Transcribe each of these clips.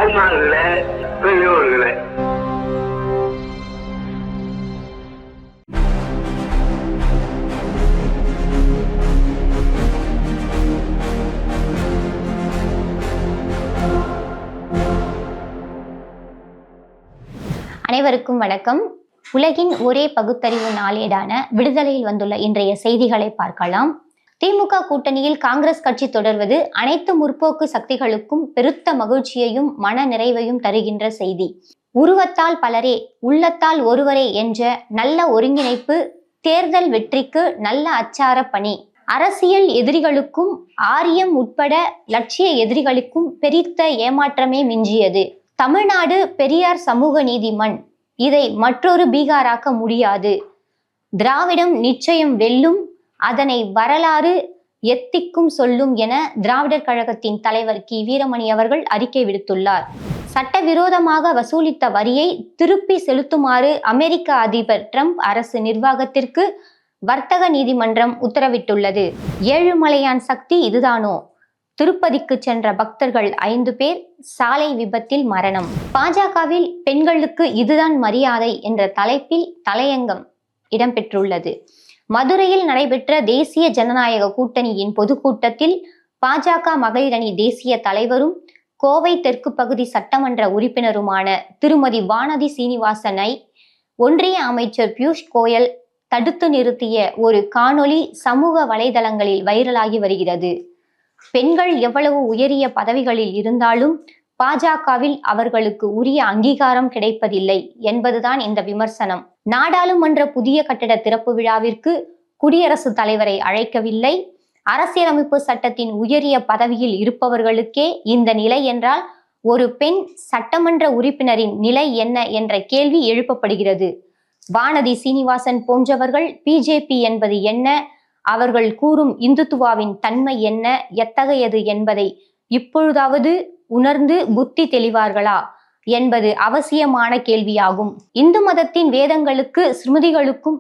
ஏமாறல, பெரியவர்களே. அனைவருக்கும் வணக்கம். உலகின் ஒரே பகுத்தறிவு நாளேடான விடுதலையில் வந்துள்ள இன்றைய செய்திகளை பார்க்கலாம். திமுக கூட்டணியில் காங்கிரஸ் கட்சி தொடர்வது அனைத்து முற்போக்கு சக்திகளுக்கும் பெருத்த மகிழ்ச்சியையும் மன நிறைவையும் தருகின்ற செய்தி. உருவத்தால் பலரே உள்ளத்தால் ஒருவரே என்ற நல்ல ஒருங்கிணைப்பு தேர்தல் வெற்றிக்கு நல்ல அச்சார பணி. அரசியல் எதிரிகளுக்கும் ஆரியம் உட்பட லட்சிய எதிரிகளுக்கும் பெரித்த ஏமாற்றமே மிஞ்சியது. தமிழ்நாடு பெரியார் சமூக நீதி மண். இதை மற்றொரு பீகாராக்க முடியாது. திராவிடம் நிச்சயம் வெல்லும், அதனை வரலாறு எத்திக்கும் சொல்லும் என திராவிடர் கழகத்தின் தலைவர் கி வீரமணி அவர்கள் அறிக்கை விடுத்துள்ளார். சட்டவிரோதமாக வசூலித்த வரியை திருப்பி செலுத்துமாறு அமெரிக்க அதிபர் டிரம்ப் அரசு நிர்வாகத்திற்கு வர்த்தக நீதிமன்றம் உத்தரவிட்டுள்ளது. ஏழுமலையான் சக்தி இதுதானோ? திருப்பதிக்கு சென்ற பக்தர்கள் 5 பேர் சாலை விபத்தில் மரணம். பாஜகவில் பெண்களுக்கு இதுதான் மரியாதை என்ற தலைப்பில் தலையங்கம் இடம்பெற்றுள்ளது. மதுரையில் நடைபெற்ற தேசிய ஜனநாயக கூட்டணியின் பொதுக்கூட்டத்தில் பாஜக மகளிரணி தேசிய தலைவரும் கோவை தெற்கு பகுதி சட்டமன்ற உறுப்பினருமான திருமதி வானதி சீனிவாசனை ஒன்றிய அமைச்சர் பியூஷ் கோயல் தடுத்து நிறுத்திய ஒரு காணொளி சமூக வலைதளங்களில் வைரலாகி வருகிறது. பெண்கள் எவ்வளவு உயரிய பதவிகளில் இருந்தாலும் பாஜகவில் அவர்களுக்கு உரிய அங்கீகாரம் கிடைப்பதில்லை என்பதுதான் இந்த விமர்சனம். நாடாளுமன்ற புதிய கட்டட திறப்பு விழாவிற்கு குடியரசுத் தலைவரை அழைக்கவில்லை. அரசியலமைப்பு சட்டத்தின் உயரிய பதவியில் இருப்பவர்களுக்கே இந்த நிலை என்றால் ஒரு பெண் சட்டமன்ற உறுப்பினரின் நிலை என்ன என்ற கேள்வி எழுப்பப்படுகிறது. வானதி சீனிவாசன் போன்றவர்கள் பிஜேபி என்பது என்ன, அவர்கள் கூறும் இந்துத்துவாவின் தன்மை என்ன, எத்தகையது என்பதை இப்பொழுதாவது உணர்ந்து புத்தி தெளிவார்களா என்பது அவசியமான கேள்வியாகும். இந்து மதத்தின் வேதங்களுக்கு ஸ்மிருதிகளுக்கும்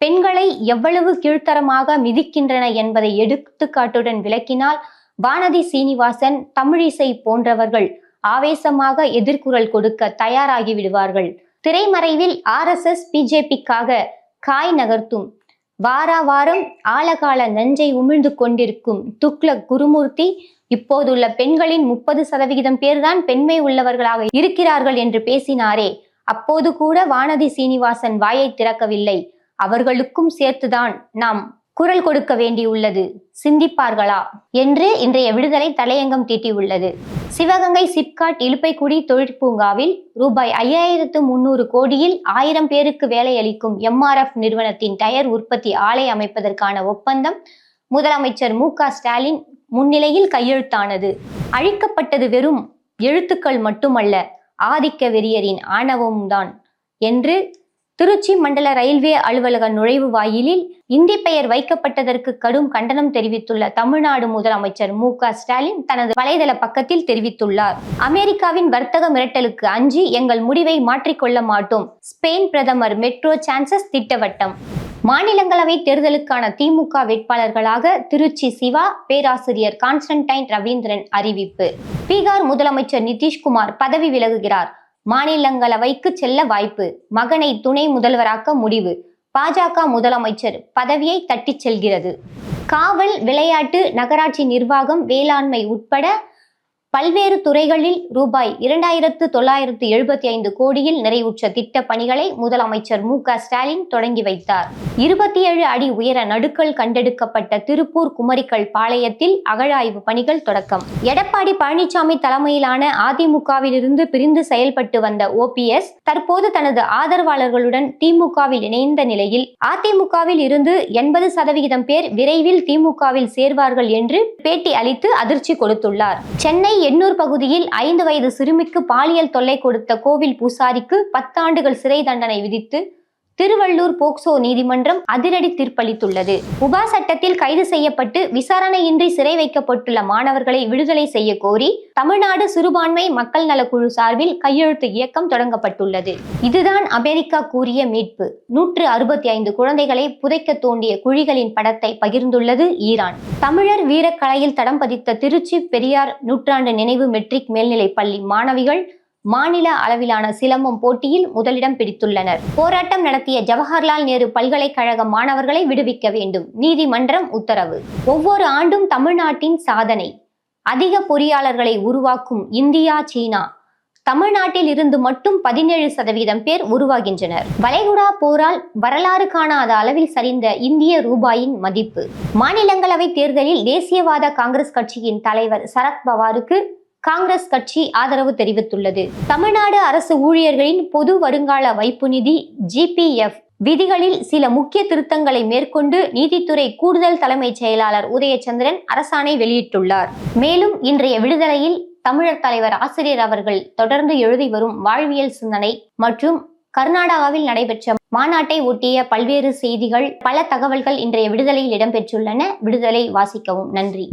பெண்களை எவ்வளவு கீழ்த்தரமாக மிதிக்கின்றன என்பதை எடுத்துக்காட்டுடன் விளக்கினால் வானதி சீனிவாசன், தமிழிசை போன்றவர்கள் ஆவேசமாக எதிர்குரல் கொடுக்க தயாராகி விடுவார்கள். திரைமறைவில் RSS பிஜேபிக்காக காய் நகர்த்தும், வாரம் ஆழகால நஞ்சை உமிழ்ந்து கொண்டிருக்கும் துக்ளக் குருமூர்த்தி இப்போதுள்ள பெண்களின் 30% பேர்தான் பெண்மை உள்ளவர்களாக இருக்கிறார்கள் என்று பேசினாரே, அப்போது கூட வானதி சீனிவாசன் வாயை திறக்கவில்லை. அவர்களுக்கும் சேர்த்துதான் நாம் குரல் கொடுக்க வேண்டியுள்ளது, சிந்திப்பார்களா என்று இன்றைய விடுதலை தலையங்கம் தீட்டியுள்ளது. சிவகங்கை சிப்காட் இலுப்பைக்குடி தொழிற்பூங்காவில் ரூபாய் 5300 கோடியில் 1000 பேருக்கு வேலை அளிக்கும் MRF நிறுவனத்தின் டயர் உற்பத்தி ஆலை அமைப்பதற்கான ஒப்பந்தம் முதலமைச்சர் மு.க. ஸ்டாலின் முன்னிலையில் கையெழுத்தானது. அழிக்கப்பட்டது வெறும் எழுத்துக்கள் மட்டுமல்ல, ஆதிக்க வெறியரின் ஆணவம்தான் என்று திருச்சி மண்டல ரயில்வே அலுவலக நுழைவு வாயிலில் இந்தி பெயர் வைக்கப்பட்டதற்கு கடும் கண்டனம் தெரிவித்துள்ள தமிழ்நாடு முதலமைச்சர் மு.க. ஸ்டாலின் தனது வலைதள பக்கத்தில் தெரிவித்துள்ளார். அமெரிக்காவின் வர்த்தக மிரட்டலுக்கு அஞ்சி எங்கள் முடிவை மாற்றிக்கொள்ள மாட்டோம். ஸ்பெயின் பிரதமர் மெட்ரோ சான்சஸ் திட்டவட்டம். மாநிலங்களவை தேர்தலுக்கான திமுக வேட்பாளர்களாக திருச்சி சிவா, பேராசிரியர் கான்ஸ்டன்டைன் ரவீந்திரன் அறிவிப்பு. பீகார் முதலமைச்சர் நிதிஷ்குமார் பதவி விலகுகிறார். மாநிலங்களவைக்கு செல்ல வாய்ப்பு. மகனை துணை முதல்வராக்க முடிவு. பாஜக முதலமைச்சர் பதவியை தட்டிச் செல்கிறது. காவல், விளையாட்டு, நகராட்சி நிர்வாகம், வேளாண்மை உட்பட பல்வேறு துறைகளில் ரூபாய் 2975 கோடியில் நிறைவுற்ற திட்ட பணிகளை முதலமைச்சர் மு.க. ஸ்டாலின் தொடங்கி வைத்தார். 27 அடி உயர நடுக்கல் கண்டெடுக்கப்பட்ட திருப்பூர் குமரிக்கல் பாளையத்தில் அகழாய்வு பணிகள் தொடக்கம். எடப்பாடி பழனிசாமி தலைமையிலான அதிமுகவிலிருந்து பிரிந்து செயல்பட்டு வந்த OPS தற்போது தனது ஆதரவாளர்களுடன் திமுகவில் இணைந்த நிலையில் அதிமுகவில் இருந்து 80% பேர் விரைவில் திமுகவில் சேர்வார்கள் என்று பேட்டி அளித்து அதிர்ச்சி கொடுத்துள்ளார். சென்னை எண்ணூர் பகுதியில் 5 வயது சிறுமிக்கு பாலியல் தொல்லை கொடுத்த கோவில் பூசாரிக்கு 10 ஆண்டுகள் சிறை தண்டனை விதித்து திருவள்ளூர் போக்சோ நீதிமன்றம் அதிரடி தீர்ப்பளித்துள்ளது. உபா சட்டத்தில் கைது செய்யப்பட்டு விசாரணையின்றி சிறை வைக்கப்பட்டுள்ள மாணவர்களை விடுதலை செய்ய கோரி தமிழ்நாடு சிறுபான்மை மக்கள் நலக்குழு சார்பில் கையெழுத்து இயக்கம் தொடங்கப்பட்டுள்ளது. இதுதான் அமெரிக்கா கூறிய மீட்பு. 165 குழந்தைகளை புதைக்க தோண்டிய குழிகளின் படத்தை பகிர்ந்துள்ளது ஈரான். தமிழர் வீரக்கலையில் தடம் பதித்த திருச்சி பெரியார் நூற்றாண்டு நினைவு மெட்ரிக் மேல்நிலை பள்ளி மாணவிகள் மாநில அளவிலான சிலம்பம் போட்டியில் முதலிடம் பிடித்துள்ளனர். போராட்டம் நடத்திய ஜவஹர்லால் நேரு பல்கலைக்கழக மாணவர்களை விடுவிக்க வேண்டும், நீதிமன்றம் உத்தரவு. ஒவ்வொரு ஆண்டும் தமிழ்நாட்டின் சாதனை. அதிக பொறியாளர்களை உருவாக்கும் இந்தியா, சீனா. தமிழ்நாட்டில் இருந்து மட்டும் 17% பேர் உருவாகின்றனர். வளைகுடா போரால் வரலாறு காணாத அளவில் சரிந்த இந்திய ரூபாயின் மதிப்பு. மாநிலங்களவை தேர்தலில் தேசியவாத காங்கிரஸ் கட்சியின் தலைவர் சரத்பவாருக்கு காங்கிரஸ் கட்சி ஆதரவு தெரிவித்துள்ளது. தமிழ்நாடு அரசு ஊழியர்களின் பொது வருங்கால வைப்பு நிதி GPF விதிகளில் சில முக்கிய திருத்தங்களை மேற்கொண்டு நீதித்துறை கூடுதல் தலைமைச் செயலாளர் உதயச்சந்திரன் அரசாணை வெளியிட்டுள்ளார். மேலும் இன்றைய விடுதலையில் தமிழர் தலைவர் ஆசிரியர் அவர்கள் தொடர்ந்து எழுதி வரும் வாழ்வியல் சிந்தனை மற்றும் கர்நாடகாவில் நடைபெற்ற மாநாட்டை ஒட்டிய பல்வேறு செய்திகள், பல தகவல்கள் இன்றைய விடுதலையில் இடம்பெற்றுள்ளன. விடுதலை வாசிக்கவும். நன்றி.